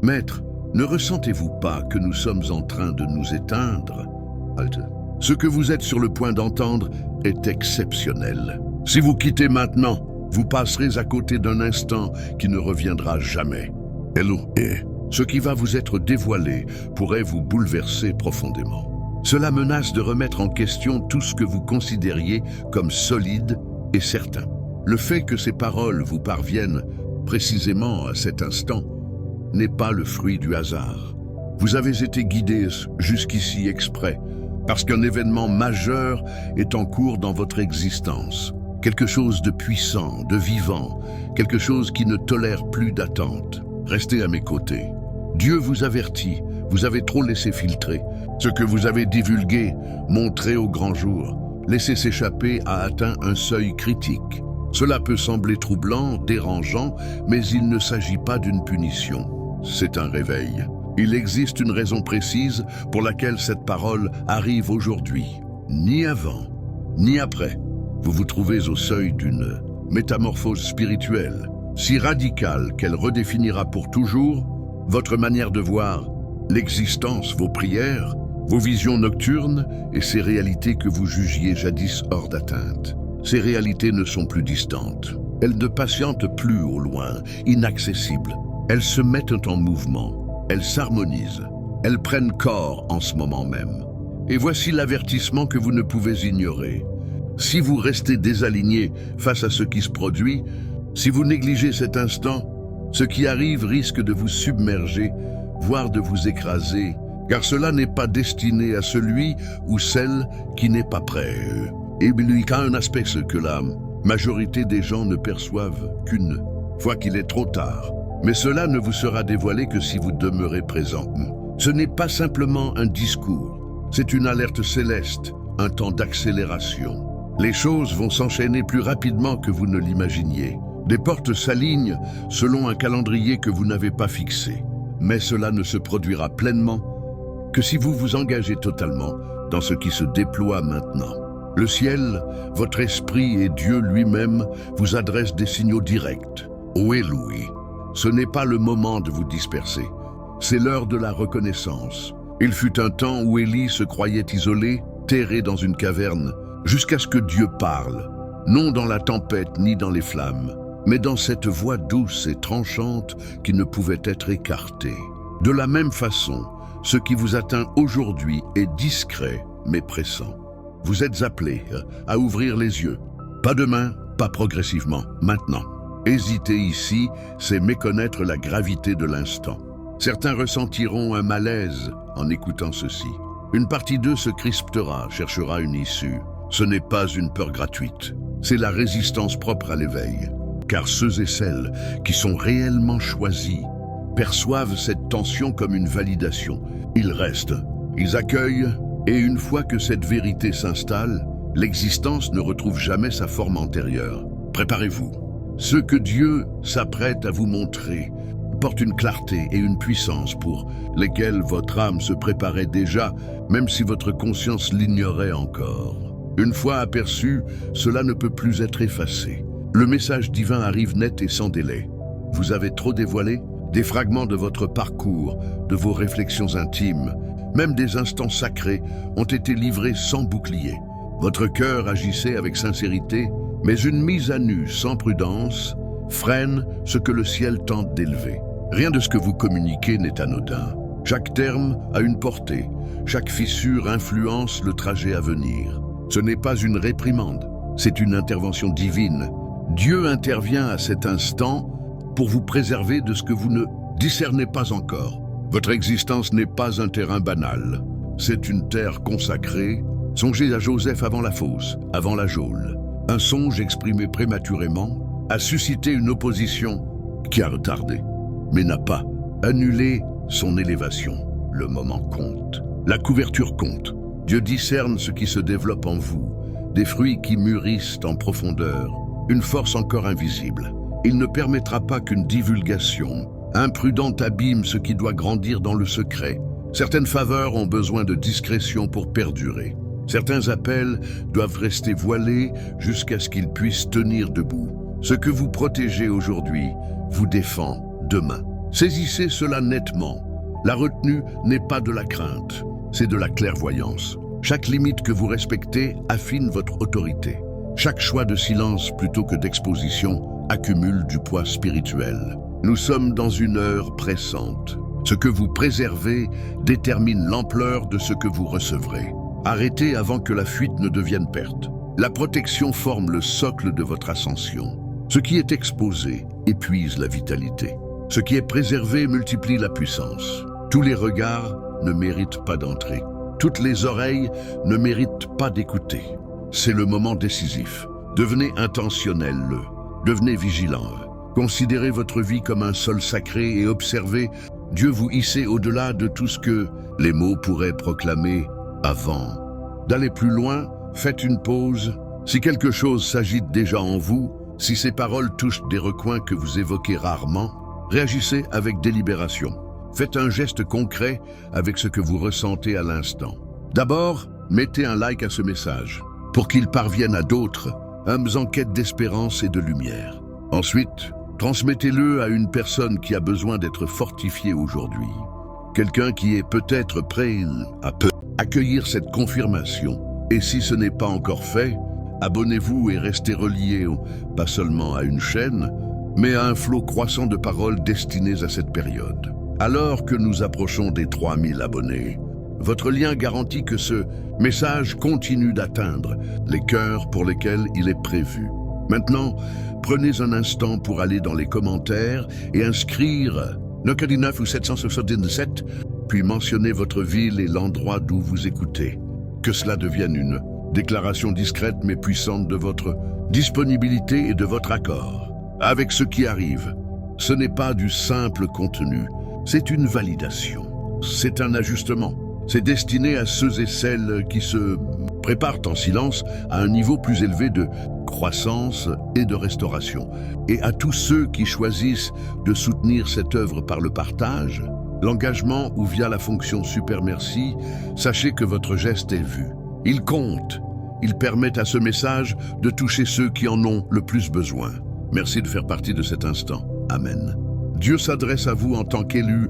Maître, ne ressentez-vous pas que nous sommes en train de nous éteindre? Halte. Ce que vous êtes sur le point d'entendre est exceptionnel. Si vous quittez maintenant, vous passerez à côté d'un instant qui ne reviendra jamais. Hello. Et ce qui va vous être dévoilé pourrait vous bouleverser profondément. Cela menace de remettre en question tout ce que vous considériez comme solide et certain. Le fait que ces paroles vous parviennent précisément à cet instant n'est pas le fruit du hasard. Vous avez été guidé jusqu'ici exprès, parce qu'un événement majeur est en cours dans votre existence. Quelque chose de puissant, de vivant, quelque chose qui ne tolère plus d'attente. Restez à mes côtés. Dieu vous avertit, vous avez trop laissé filtrer. Ce que vous avez divulgué, montré au grand jour, laissé s'échapper a atteint un seuil critique. Cela peut sembler troublant, dérangeant, mais il ne s'agit pas d'une punition. C'est un réveil. Il existe une raison précise pour laquelle cette parole arrive aujourd'hui. Ni avant, ni après. Vous vous trouvez au seuil d'une métamorphose spirituelle, si radicale qu'elle redéfinira pour toujours votre manière de voir l'existence, vos prières, vos visions nocturnes et ces réalités que vous jugiez jadis hors d'atteinte. Ces réalités ne sont plus distantes. Elles ne patientent plus au loin, inaccessibles. Elles se mettent en mouvement. Elles s'harmonisent. Elles prennent corps en ce moment même. Et voici l'avertissement que vous ne pouvez ignorer. Si vous restez désaligné face à ce qui se produit, si vous négligez cet instant, ce qui arrive risque de vous submerger, voire de vous écraser, car cela n'est pas destiné à celui ou celle qui n'est pas prêt. Et il y a un aspect que la majorité des gens ne perçoivent qu'une fois qu'il est trop tard. Mais cela ne vous sera dévoilé que si vous demeurez présent. Ce n'est pas simplement un discours, c'est une alerte céleste, un temps d'accélération. Les choses vont s'enchaîner plus rapidement que vous ne l'imaginiez. Des portes s'alignent selon un calendrier que vous n'avez pas fixé. Mais cela ne se produira pleinement que si vous vous engagez totalement dans ce qui se déploie maintenant. Le ciel, votre esprit et Dieu lui-même vous adressent des signaux directs. Ohé Louis, ce n'est pas le moment de vous disperser. C'est l'heure de la reconnaissance. Il fut un temps où Élie se croyait isolé, terré dans une caverne, jusqu'à ce que Dieu parle, non dans la tempête ni dans les flammes, mais dans cette voix douce et tranchante qui ne pouvait être écartée. De la même façon, ce qui vous atteint aujourd'hui est discret mais pressant. Vous êtes appelés à ouvrir les yeux. Pas demain, pas progressivement, maintenant. Hésiter ici, c'est méconnaître la gravité de l'instant. Certains ressentiront un malaise en écoutant ceci. Une partie d'eux se crispera, cherchera une issue. Ce n'est pas une peur gratuite, c'est la résistance propre à l'éveil. Car ceux et celles qui sont réellement choisis perçoivent cette tension comme une validation. Ils restent, ils accueillent, et une fois que cette vérité s'installe, l'existence ne retrouve jamais sa forme antérieure. Préparez-vous. Ce que Dieu s'apprête à vous montrer porte une clarté et une puissance pour lesquelles votre âme se préparait déjà, même si votre conscience l'ignorait encore. Une fois aperçu, cela ne peut plus être effacé. Le message divin arrive net et sans délai. Vous avez trop dévoilé des fragments de votre parcours, de vos réflexions intimes, même des instants sacrés ont été livrés sans bouclier. Votre cœur agissait avec sincérité, mais une mise à nu sans prudence freine ce que le ciel tente d'élever. Rien de ce que vous communiquez n'est anodin. Chaque terme a une portée, chaque fissure influence le trajet à venir. Ce n'est pas une réprimande, c'est une intervention divine. Dieu intervient à cet instant pour vous préserver de ce que vous ne discernez pas encore. Votre existence n'est pas un terrain banal, c'est une terre consacrée. Songez à Joseph avant la fosse, avant la geôle. Un songe exprimé prématurément a suscité une opposition qui a retardé, mais n'a pas annulé son élévation. Le moment compte, la couverture compte. Dieu discerne ce qui se développe en vous, des fruits qui mûrissent en profondeur, une force encore invisible. Il ne permettra pas qu'une divulgation imprudente abîme ce qui doit grandir dans le secret. Certaines faveurs ont besoin de discrétion pour perdurer. Certains appels doivent rester voilés jusqu'à ce qu'ils puissent tenir debout. Ce que vous protégez aujourd'hui vous défend demain. Saisissez cela nettement. La retenue n'est pas de la crainte, c'est de la clairvoyance. Chaque limite que vous respectez affine votre autorité. Chaque choix de silence plutôt que d'exposition accumule du poids spirituel. Nous sommes dans une heure pressante. Ce que vous préservez détermine l'ampleur de ce que vous recevrez. Arrêtez avant que la fuite ne devienne perte. La protection forme le socle de votre ascension. Ce qui est exposé épuise la vitalité. Ce qui est préservé multiplie la puissance. Tous les regards ne méritent pas d'entrer. Toutes les oreilles ne méritent pas d'écouter. C'est le moment décisif. Devenez intentionnel, devenez vigilant. Considérez votre vie comme un sol sacré et observez Dieu vous hisser au-delà de tout ce que les mots pourraient proclamer avant. D'aller plus loin, faites une pause. Si quelque chose s'agite déjà en vous, si ces paroles touchent des recoins que vous évoquez rarement, réagissez avec délibération. Faites un geste concret avec ce que vous ressentez à l'instant. D'abord, mettez un like à ce message, pour qu'il parvienne à d'autres, âmes en quête d'espérance et de lumière. Ensuite, transmettez-le à une personne qui a besoin d'être fortifiée aujourd'hui. Quelqu'un qui est peut-être prêt à accueillir cette confirmation. Et si ce n'est pas encore fait, abonnez-vous et restez reliés, pas seulement à une chaîne, mais à un flot croissant de paroles destinées à cette période. Alors que nous approchons des 3000 abonnés, votre lien garantit que ce message continue d'atteindre les cœurs pour lesquels il est prévu. Maintenant, prenez un instant pour aller dans les commentaires et inscrire 9 ou 777, puis mentionnez votre ville et l'endroit d'où vous écoutez. Que cela devienne une déclaration discrète mais puissante de votre disponibilité et de votre accord. Avec ce qui arrive, ce n'est pas du simple contenu, c'est une validation, c'est un ajustement. C'est destiné à ceux et celles qui se préparent en silence à un niveau plus élevé de croissance et de restauration. Et à tous ceux qui choisissent de soutenir cette œuvre par le partage, l'engagement ou via la fonction Super Merci, sachez que votre geste est vu. Il compte. Il permet à ce message de toucher ceux qui en ont le plus besoin. Merci de faire partie de cet instant. Amen. Dieu s'adresse à vous en tant qu'élu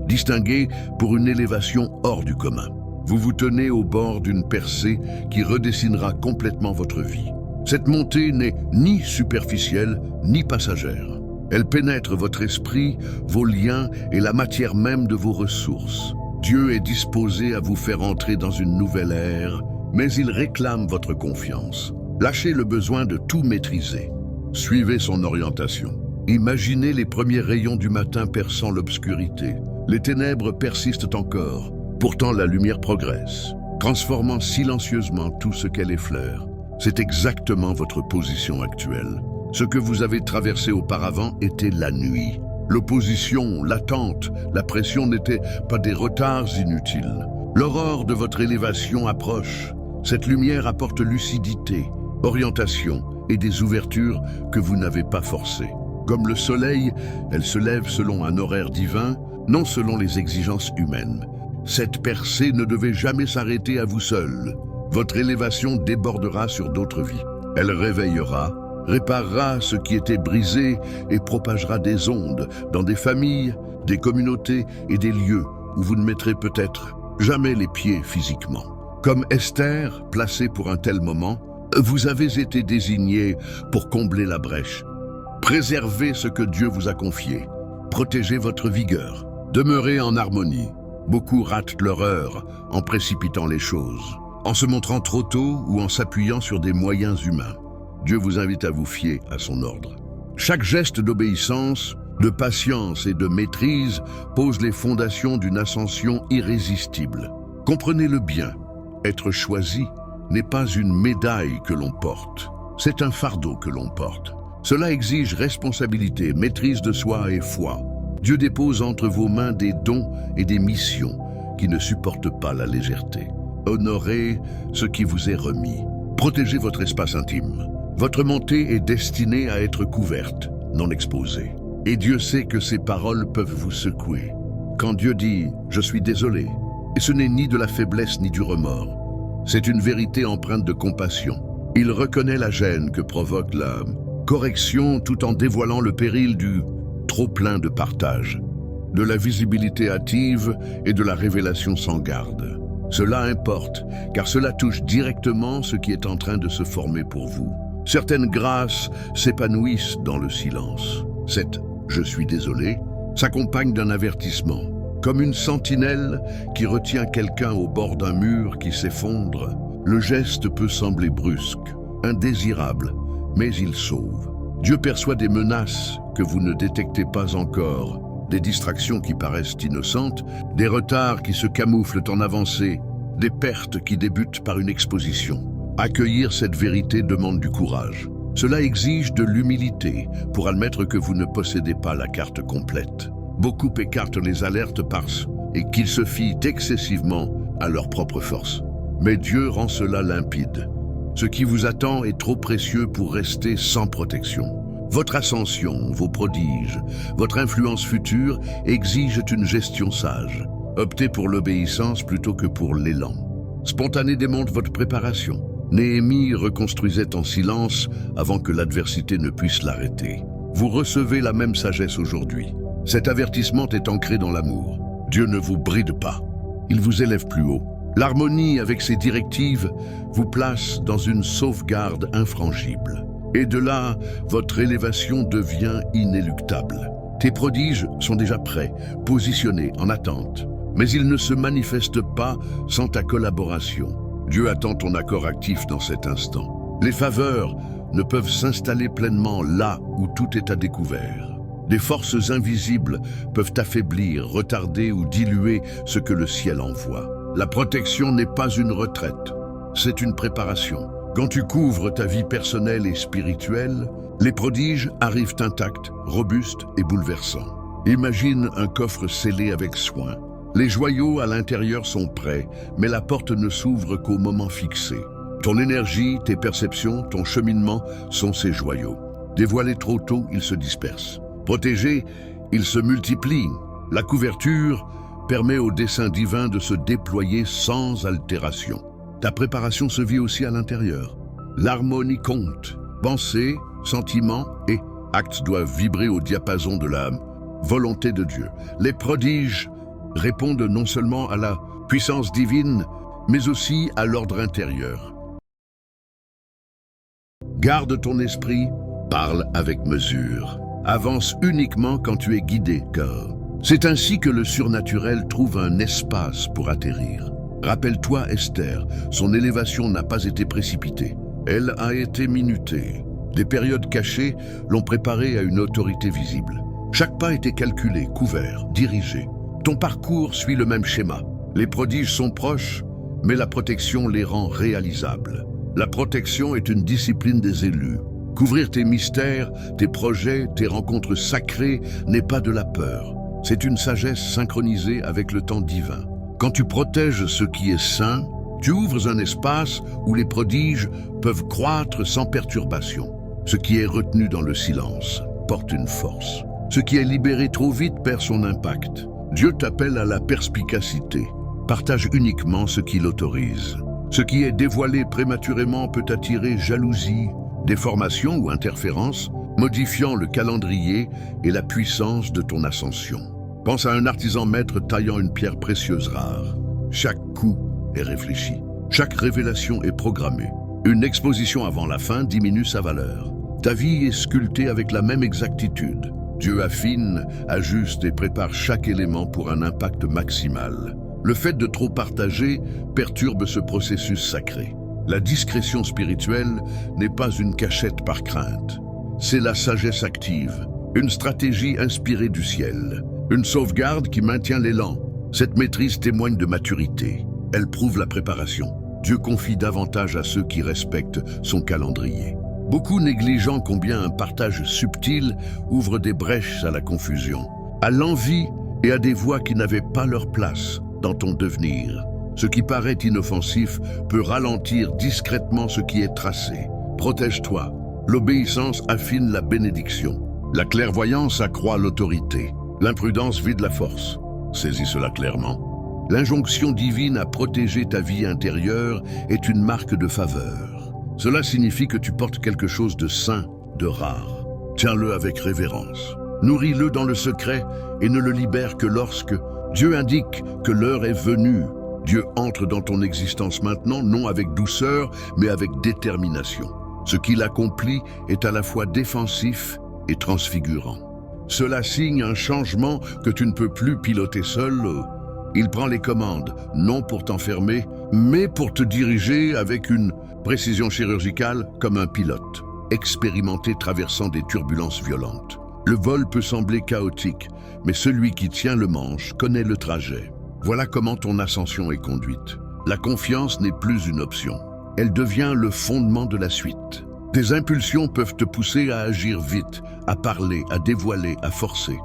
distingué pour une élévation hors du commun. Vous vous tenez au bord d'une percée qui redessinera complètement votre vie. Cette montée n'est ni superficielle ni passagère. Elle pénètre votre esprit, vos liens et la matière même de vos ressources. Dieu est disposé à vous faire entrer dans une nouvelle ère, mais il réclame votre confiance. Lâchez le besoin de tout maîtriser. Suivez son orientation. Imaginez les premiers rayons du matin perçant l'obscurité. Les ténèbres persistent encore. Pourtant, la lumière progresse, transformant silencieusement tout ce qu'elle effleure. C'est exactement votre position actuelle. Ce que vous avez traversé auparavant était la nuit. L'opposition, l'attente, la pression n'étaient pas des retards inutiles. L'aurore de votre élévation approche. Cette lumière apporte lucidité, orientation et des ouvertures que vous n'avez pas forcées. Comme le soleil, elle se lève selon un horaire divin, non selon les exigences humaines. Cette percée ne devait jamais s'arrêter à vous seul. Votre élévation débordera sur d'autres vies. Elle réveillera, réparera ce qui était brisé et propagera des ondes dans des familles, des communautés et des lieux où vous ne mettrez peut-être jamais les pieds physiquement. Comme Esther, placée pour un tel moment, vous avez été désigné pour combler la brèche. Préservez ce que Dieu vous a confié. Protégez votre vigueur. Demeurez en harmonie. Beaucoup ratent leur heure en précipitant les choses, en se montrant trop tôt ou en s'appuyant sur des moyens humains. Dieu vous invite à vous fier à son ordre. Chaque geste d'obéissance, de patience et de maîtrise pose les fondations d'une ascension irrésistible. Comprenez-le bien, être choisi n'est pas une médaille que l'on porte, c'est un fardeau que l'on porte. Cela exige responsabilité, maîtrise de soi et foi. Dieu dépose entre vos mains des dons et des missions qui ne supportent pas la légèreté. Honorez ce qui vous est remis. Protégez votre espace intime. Votre montée est destinée à être couverte, non exposée. Et Dieu sait que ces paroles peuvent vous secouer. Quand Dieu dit « Je suis désolé », et ce n'est ni de la faiblesse ni du remords. C'est une vérité empreinte de compassion. Il reconnaît la gêne que provoque la correction tout en dévoilant le péril du trop plein de partage, de la visibilité hâtive et de la révélation sans garde. Cela importe, car cela touche directement ce qui est en train de se former pour vous. Certaines grâces s'épanouissent dans le silence. Cette « je suis désolé » s'accompagne d'un avertissement, comme une sentinelle qui retient quelqu'un au bord d'un mur qui s'effondre. Le geste peut sembler brusque, indésirable, mais il sauve. Dieu perçoit des menaces que vous ne détectez pas encore, des distractions qui paraissent innocentes, des retards qui se camouflent en avancée, des pertes qui débutent par une exposition. Accueillir cette vérité demande du courage. Cela exige de l'humilité pour admettre que vous ne possédez pas la carte complète. Beaucoup écartent les alertes parce qu'ils se fient excessivement à leur propre force. Mais Dieu rend cela limpide. Ce qui vous attend est trop précieux pour rester sans protection. Votre ascension, vos prodiges, votre influence future exigent une gestion sage. Optez pour l'obéissance plutôt que pour l'élan. Spontané démontre votre préparation. Néhémie reconstruisait en silence avant que l'adversité ne puisse l'arrêter. Vous recevez la même sagesse aujourd'hui. Cet avertissement est ancré dans l'amour. Dieu ne vous bride pas. Il vous élève plus haut. L'harmonie avec ses directives vous place dans une sauvegarde infrangible. Et de là, votre élévation devient inéluctable. Tes prodiges sont déjà prêts, positionnés, en attente. Mais ils ne se manifestent pas sans ta collaboration. Dieu attend ton accord actif dans cet instant. Les faveurs ne peuvent s'installer pleinement là où tout est à découvert. Des forces invisibles peuvent affaiblir, retarder ou diluer ce que le ciel envoie. La protection n'est pas une retraite, c'est une préparation. Quand tu couvres ta vie personnelle et spirituelle, les prodiges arrivent intacts, robustes et bouleversants. Imagine un coffre scellé avec soin. Les joyaux à l'intérieur sont prêts, mais la porte ne s'ouvre qu'au moment fixé. Ton énergie, tes perceptions, ton cheminement sont ces joyaux. Dévoilés trop tôt, ils se dispersent. Protégés, ils se multiplient. La couverture permet au dessein divin de se déployer sans altération. Ta préparation se vit aussi à l'intérieur. L'harmonie compte. Pensées, sentiments et actes doivent vibrer au diapason de la volonté de Dieu. Les prodiges répondent non seulement à la puissance divine, mais aussi à l'ordre intérieur. Garde ton esprit, parle avec mesure. Avance uniquement quand tu es guidé, car c'est ainsi que le surnaturel trouve un espace pour atterrir. Rappelle-toi Esther, son élévation n'a pas été précipitée. Elle a été minutée. Des périodes cachées l'ont préparée à une autorité visible. Chaque pas était calculé, couvert, dirigé. Ton parcours suit le même schéma. Les prodiges sont proches, mais la protection les rend réalisables. La protection est une discipline des élus. Couvrir tes mystères, tes projets, tes rencontres sacrées n'est pas de la peur. C'est une sagesse synchronisée avec le temps divin. Quand tu protèges ce qui est saint, tu ouvres un espace où les prodiges peuvent croître sans perturbation. Ce qui est retenu dans le silence porte une force. Ce qui est libéré trop vite perd son impact. Dieu t'appelle à la perspicacité. Partage uniquement ce qu'il autorise. Ce qui est dévoilé prématurément peut attirer jalousie, déformation ou interférence, modifiant le calendrier et la puissance de ton ascension. Pense à un artisan maître taillant une pierre précieuse rare. Chaque coup est réfléchi. Chaque révélation est programmée. Une exposition avant la fin diminue sa valeur. Ta vie est sculptée avec la même exactitude. Dieu affine, ajuste et prépare chaque élément pour un impact maximal. Le fait de trop partager perturbe ce processus sacré. La discrétion spirituelle n'est pas une cachette par crainte. C'est la sagesse active, une stratégie inspirée du ciel, une sauvegarde qui maintient l'élan. Cette maîtrise témoigne de maturité. Elle prouve la préparation. Dieu confie davantage à ceux qui respectent son calendrier. Beaucoup négligeant combien un partage subtil ouvre des brèches à la confusion, à l'envie et à des voix qui n'avaient pas leur place dans ton devenir. Ce qui paraît inoffensif peut ralentir discrètement ce qui est tracé. Protège-toi. L'obéissance affine la bénédiction. La clairvoyance accroît l'autorité. L'imprudence vide la force. Saisis cela clairement. L'injonction divine à protéger ta vie intérieure est une marque de faveur. Cela signifie que tu portes quelque chose de saint, de rare. Tiens-le avec révérence. Nourris-le dans le secret et ne le libère que lorsque Dieu indique que l'heure est venue. Dieu entre dans ton existence maintenant, non avec douceur, mais avec détermination. Ce qu'il accomplit est à la fois défensif et transfigurant. Cela signe un changement que tu ne peux plus piloter seul. Il prend les commandes, non pour t'enfermer, mais pour te diriger avec une précision chirurgicale comme un pilote, expérimenté traversant des turbulences violentes. Le vol peut sembler chaotique, mais celui qui tient le manche connaît le trajet. Voilà comment ton ascension est conduite. La confiance n'est plus une option. Elle devient le fondement de la suite. Tes impulsions peuvent te pousser à agir vite, à parler, à dévoiler, à forcer.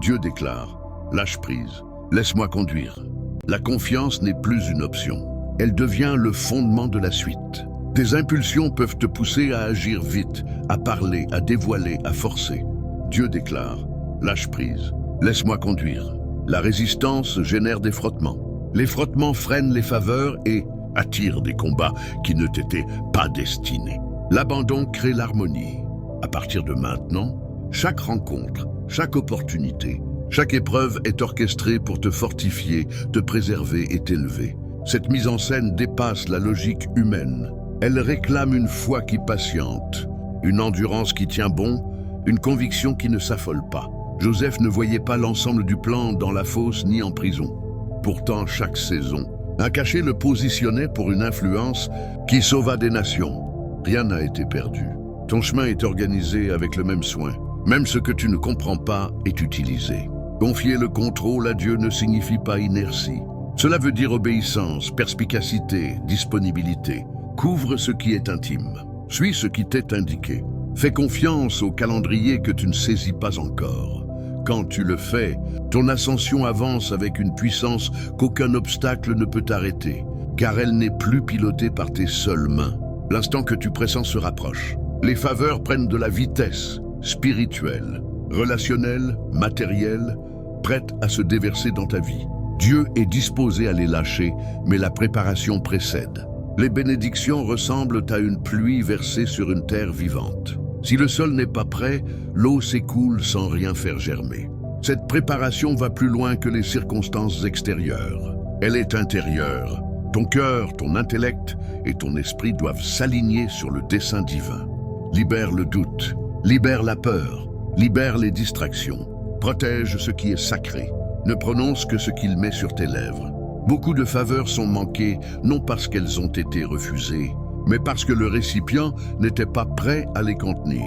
Dieu déclare, lâche prise, laisse-moi conduire. La confiance n'est plus une option. Elle devient le fondement de la suite. Tes impulsions peuvent te pousser à agir vite, à parler, à dévoiler, à forcer. Dieu déclare, lâche prise, laisse-moi conduire. La résistance génère des frottements. Les frottements freinent les faveurs et attirent des combats qui ne t'étaient pas destinés. L'abandon crée l'harmonie. À partir de maintenant, chaque rencontre, chaque opportunité, chaque épreuve est orchestrée pour te fortifier, te préserver et t'élever. Cette mise en scène dépasse la logique humaine. Elle réclame une foi qui patiente, une endurance qui tient bon, une conviction qui ne s'affole pas. Joseph ne voyait pas l'ensemble du plan dans la fosse ni en prison. Pourtant, chaque saison, un cachet le positionnait pour une influence qui sauva des nations. Rien n'a été perdu. Ton chemin est organisé avec le même soin. Même ce que tu ne comprends pas est utilisé. Confier le contrôle à Dieu ne signifie pas inertie. Cela veut dire obéissance, perspicacité, disponibilité. Couvre ce qui est intime. Suis ce qui t'est indiqué. Fais confiance au calendrier que tu ne saisis pas encore. Quand tu le fais, ton ascension avance avec une puissance qu'aucun obstacle ne peut arrêter, car elle n'est plus pilotée par tes seules mains. L'instant que tu pressens se rapproche. Les faveurs prennent de la vitesse, spirituelle, relationnelle, matérielle, prête à se déverser dans ta vie. Dieu est disposé à les lâcher, mais la préparation précède. Les bénédictions ressemblent à une pluie versée sur une terre vivante. Si le sol n'est pas prêt, l'eau s'écoule sans rien faire germer. Cette préparation va plus loin que les circonstances extérieures. Elle est intérieure. Ton cœur, ton intellect et ton esprit doivent s'aligner sur le dessein divin. Libère le doute, libère la peur, libère les distractions. Protège ce qui est sacré. Ne prononce que ce qu'il met sur tes lèvres. Beaucoup de faveurs sont manquées, non parce qu'elles ont été refusées, mais parce que le récipient n'était pas prêt à les contenir.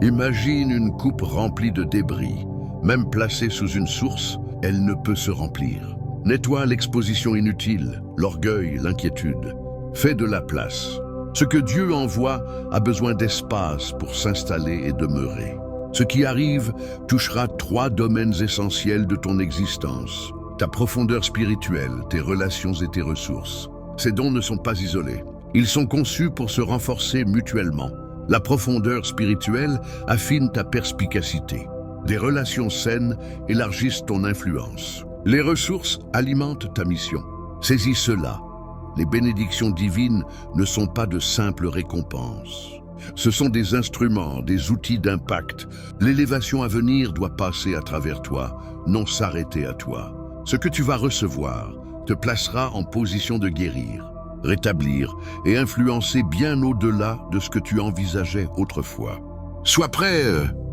Imagine une coupe remplie de débris. Même placée sous une source, elle ne peut se remplir. Nettoie l'exposition inutile, l'orgueil, l'inquiétude. Fais de la place. Ce que Dieu envoie a besoin d'espace pour s'installer et demeurer. Ce qui arrive touchera 3 domaines essentiels de ton existence. Ta profondeur spirituelle, tes relations et tes ressources. Ces dons ne sont pas isolés. Ils sont conçus pour se renforcer mutuellement. La profondeur spirituelle affine ta perspicacité. Des relations saines élargissent ton influence. Les ressources alimentent ta mission. Saisis cela. Les bénédictions divines ne sont pas de simples récompenses. Ce sont des instruments, des outils d'impact. L'élévation à venir doit passer à travers toi, non s'arrêter à toi. Ce que tu vas recevoir te placera en position de guérir, rétablir et influencer bien au-delà de ce que tu envisageais autrefois. Sois prêt,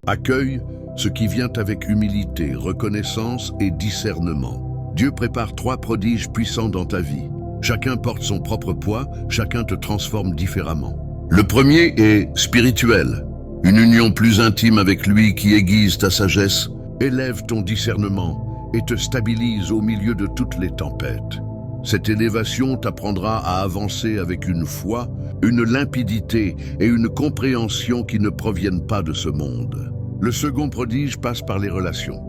accueille ce qui vient avec humilité, reconnaissance et discernement. Dieu prépare 3 prodiges puissants dans ta vie. Chacun porte son propre poids, chacun te transforme différemment. Le premier est spirituel, une union plus intime avec lui qui aiguise ta sagesse, élève ton discernement et te stabilise au milieu de toutes les tempêtes. Cette élévation t'apprendra à avancer avec une foi, une limpidité et une compréhension qui ne proviennent pas de ce monde. Le second prodige passe par les relations.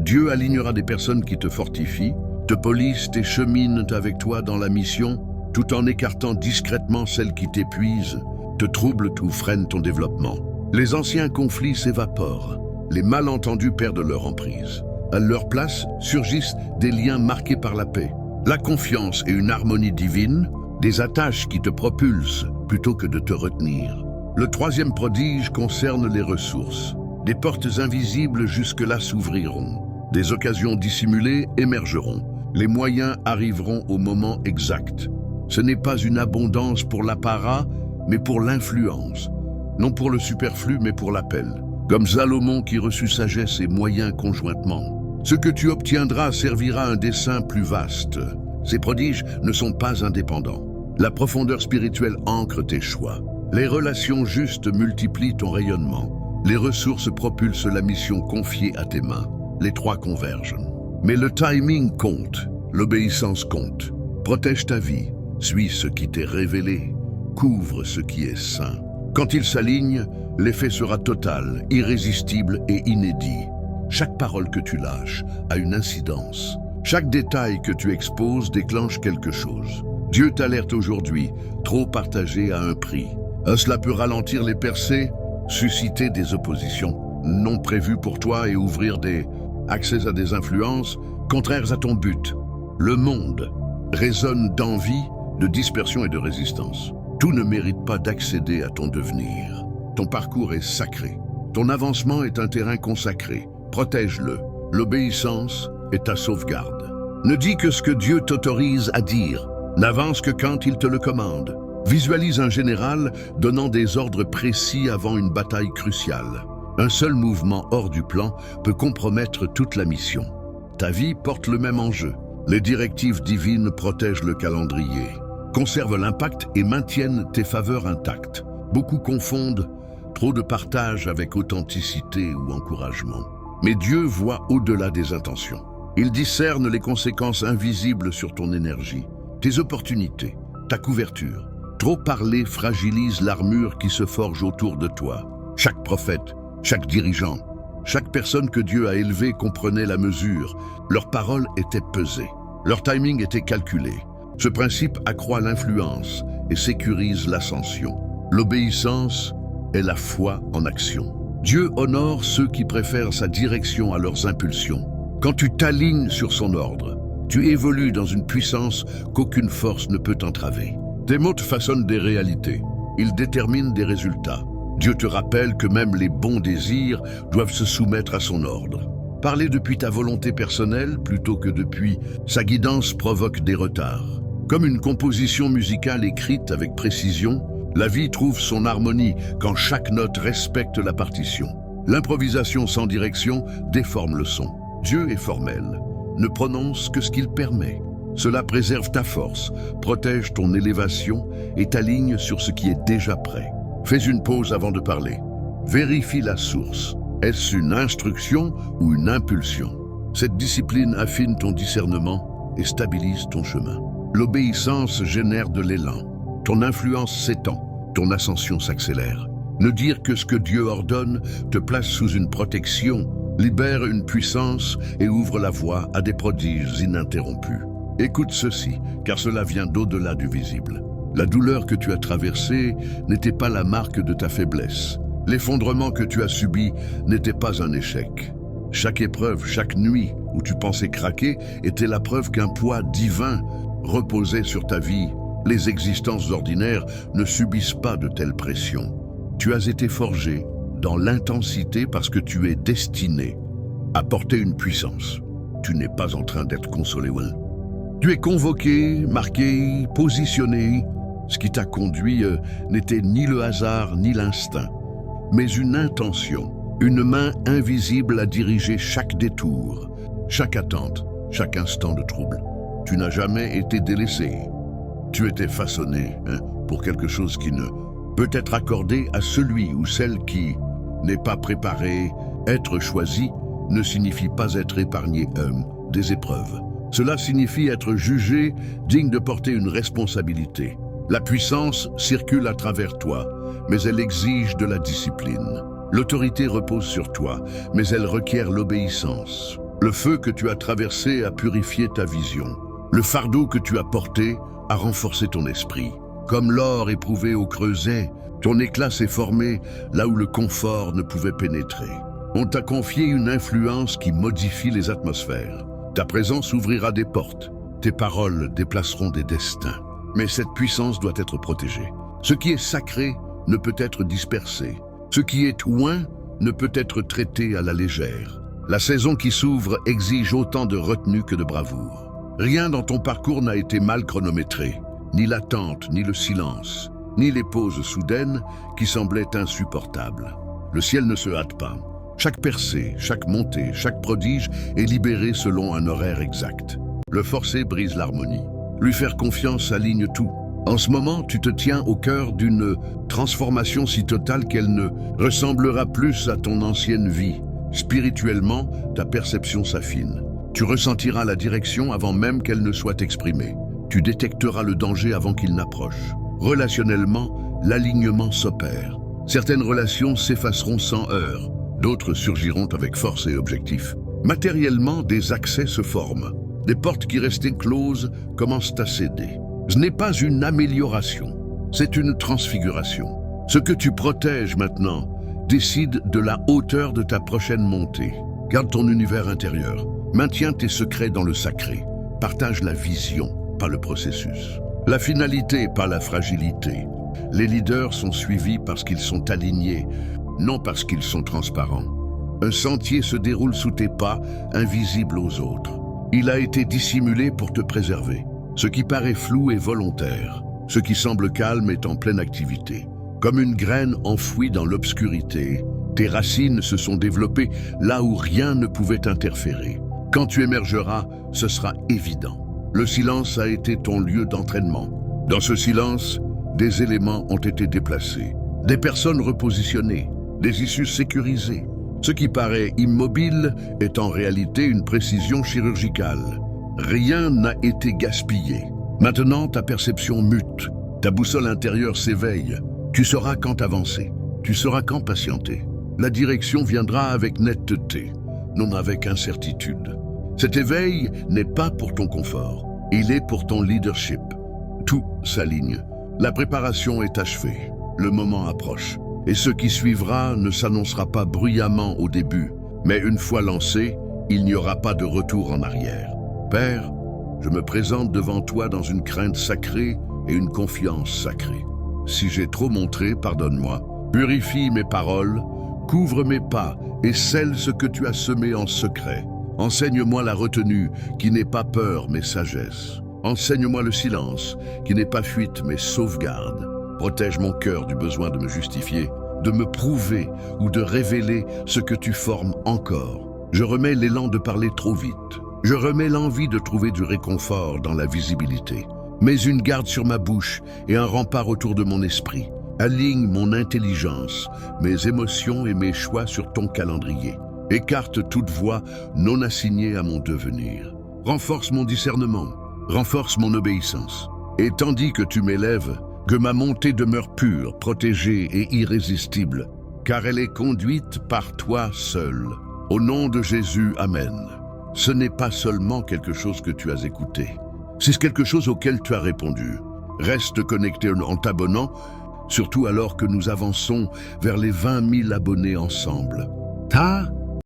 Dieu alignera des personnes qui te fortifient, te polissent et cheminent avec toi dans la mission, tout en écartant discrètement celles qui t'épuisent, te troublent ou freinent ton développement. Les anciens conflits s'évaporent, les malentendus perdent leur emprise. À leur place surgissent des liens marqués par la paix, la confiance et une harmonie divine, des attaches qui te propulsent plutôt que de te retenir. Le troisième prodige concerne les ressources. Des portes invisibles jusque-là s'ouvriront. Des occasions dissimulées émergeront. Les moyens arriveront au moment exact. Ce n'est pas une abondance pour l'apparat, mais pour l'influence. Non pour le superflu, mais pour l'appel. Comme Salomon qui reçut sagesse et moyens conjointement. Ce que tu obtiendras servira à un dessein plus vaste. Ces prodiges ne sont pas indépendants. La profondeur spirituelle ancre tes choix. Les relations justes multiplient ton rayonnement. Les ressources propulsent la mission confiée à tes mains. Les trois convergent. Mais le timing compte, l'obéissance compte. Protège ta vie, suis ce qui t'est révélé, couvre ce qui est saint. Quand il s'aligne, l'effet sera total, irrésistible et inédit. Chaque parole que tu lâches a une incidence. Chaque détail que tu exposes déclenche quelque chose. Dieu t'alerte aujourd'hui, trop partagé à un prix. Cela peut ralentir les percées, susciter des oppositions non prévues pour toi et ouvrir accès à des influences contraires à ton but. Le monde résonne d'envie, de dispersion et de résistance. Tout ne mérite pas d'accéder à ton devenir. Ton parcours est sacré. Ton avancement est un terrain consacré. Protège-le. L'obéissance est ta sauvegarde. Ne dis que ce que Dieu t'autorise à dire. N'avance que quand il te le commande. Visualise un général donnant des ordres précis avant une bataille cruciale. Un seul mouvement hors du plan peut compromettre toute la mission. Ta vie porte le même enjeu. Les directives divines protègent le calendrier, conservent l'impact et maintiennent tes faveurs intactes. Beaucoup confondent trop de partage avec authenticité ou encouragement. Mais Dieu voit au-delà des intentions. Il discerne les conséquences invisibles sur ton énergie, tes opportunités, ta couverture. Trop parler fragilise l'armure qui se forge autour de toi. Chaque prophète, chaque dirigeant, chaque personne que Dieu a élevée comprenait la mesure. Leurs paroles étaient pesées. Leur timing était calculé. Ce principe accroît l'influence et sécurise l'ascension. L'obéissance est la foi en action. Dieu honore ceux qui préfèrent sa direction à leurs impulsions. Quand tu t'alignes sur son ordre, tu évolues dans une puissance qu'aucune force ne peut entraver. Tes mots façonnent des réalités. Ils déterminent des résultats. Dieu te rappelle que même les bons désirs doivent se soumettre à son ordre. Parler depuis ta volonté personnelle plutôt que depuis sa guidance provoque des retards. Comme une composition musicale écrite avec précision, la vie trouve son harmonie quand chaque note respecte la partition. L'improvisation sans direction déforme le son. Dieu est formel, ne prononce que ce qu'il permet. Cela préserve ta force, protège ton élévation et t'aligne sur ce qui est déjà prêt. Fais une pause avant de parler. Vérifie la source. Est-ce une instruction ou une impulsion? Cette discipline affine ton discernement et stabilise ton chemin. L'obéissance génère de l'élan. Ton influence s'étend, ton ascension s'accélère. Ne dire que ce que Dieu ordonne te place sous une protection, libère une puissance et ouvre la voie à des prodiges ininterrompus. Écoute ceci, car cela vient d'au-delà du visible. La douleur que tu as traversée n'était pas la marque de ta faiblesse. L'effondrement que tu as subi n'était pas un échec. Chaque épreuve, chaque nuit où tu pensais craquer était la preuve qu'un poids divin reposait sur ta vie. Les existences ordinaires ne subissent pas de telles pressions. Tu as été forgé dans l'intensité parce que tu es destiné à porter une puissance. Tu n'es pas en train d'être consolé. Tu es convoqué, marqué, positionné. Ce qui t'a conduit n'était ni le hasard ni l'instinct, mais une intention, une main invisible à diriger chaque détour, chaque attente, chaque instant de trouble. Tu n'as jamais été délaissé. Tu étais façonné pour quelque chose qui ne peut être accordé à celui ou celle qui n'est pas préparé. Être choisi ne signifie pas être épargné des épreuves. Cela signifie être jugé, digne de porter une responsabilité. La puissance circule à travers toi, mais elle exige de la discipline. L'autorité repose sur toi, mais elle requiert l'obéissance. Le feu que tu as traversé a purifié ta vision. Le fardeau que tu as porté a renforcé ton esprit. Comme l'or éprouvé au creuset, ton éclat s'est formé là où le confort ne pouvait pénétrer. On t'a confié une influence qui modifie les atmosphères. Ta présence ouvrira des portes. Tes paroles déplaceront des destins. Mais cette puissance doit être protégée. Ce qui est sacré ne peut être dispersé. Ce qui est oint ne peut être traitée à la légère. La saison qui s'ouvre exige autant de retenue que de bravoure. Rien dans ton parcours n'a été mal chronométré, ni l'attente, ni le silence, ni les pauses soudaines qui semblaient insupportables. Le ciel ne se hâte pas. Chaque percée, chaque montée, chaque prodige est libéré selon un horaire exact. Le forcer brise l'harmonie. Lui faire confiance aligne tout. En ce moment, tu te tiens au cœur d'une transformation si totale qu'elle ne ressemblera plus à ton ancienne vie. Spirituellement, ta perception s'affine. Tu ressentiras la direction avant même qu'elle ne soit exprimée. Tu détecteras le danger avant qu'il n'approche. Relationnellement, l'alignement s'opère. Certaines relations s'effaceront sans heurts, d'autres surgiront avec force et objectif. Matériellement, des accès se forment. Des portes qui restaient closes commencent à céder. Ce n'est pas une amélioration, c'est une transfiguration. Ce que tu protèges maintenant décide de la hauteur de ta prochaine montée. Garde ton univers intérieur. Maintiens tes secrets dans le sacré. Partage la vision, pas le processus. La finalité, pas la fragilité. Les leaders sont suivis parce qu'ils sont alignés, non parce qu'ils sont transparents. Un sentier se déroule sous tes pas, invisible aux autres. Il a été dissimulé pour te préserver. Ce qui paraît flou est volontaire. Ce qui semble calme est en pleine activité. Comme une graine enfouie dans l'obscurité, tes racines se sont développées là où rien ne pouvait interférer. Quand tu émergeras, ce sera évident. Le silence a été ton lieu d'entraînement. Dans ce silence, des éléments ont été déplacés, des personnes repositionnées, des issues sécurisées. Ce qui paraît immobile est en réalité une précision chirurgicale. Rien n'a été gaspillé. Maintenant, ta perception mute, ta boussole intérieure s'éveille. Tu sauras quand avancer, tu sauras quand patienter. La direction viendra avec netteté, non avec incertitude. Cet éveil n'est pas pour ton confort, il est pour ton leadership. Tout s'aligne. La préparation est achevée, le moment approche. Et ce qui suivra ne s'annoncera pas bruyamment au début, mais une fois lancé, il n'y aura pas de retour en arrière. Père, je me présente devant toi dans une crainte sacrée et une confiance sacrée. Si j'ai trop montré, pardonne-moi. Purifie mes paroles, couvre mes pas et scelle ce que tu as semé en secret. Enseigne-moi la retenue, qui n'est pas peur mais sagesse. Enseigne-moi le silence, qui n'est pas fuite mais sauvegarde. Protège mon cœur du besoin de me justifier, de me prouver ou de révéler ce que tu formes encore. Je remets l'élan de parler trop vite. Je remets l'envie de trouver du réconfort dans la visibilité. Mets une garde sur ma bouche et un rempart autour de mon esprit. Aligne mon intelligence, mes émotions et mes choix sur ton calendrier. Écarte toute voix non assignée à mon devenir. Renforce mon discernement, renforce mon obéissance. Et tandis que tu m'élèves, que ma montée demeure pure, protégée et irrésistible, car elle est conduite par toi seul. Au nom de Jésus, Amen. Ce n'est pas seulement quelque chose que tu as écouté, c'est quelque chose auquel tu as répondu. Reste connecté en t'abonnant, surtout alors que nous avançons vers les 20 000 abonnés ensemble. Ta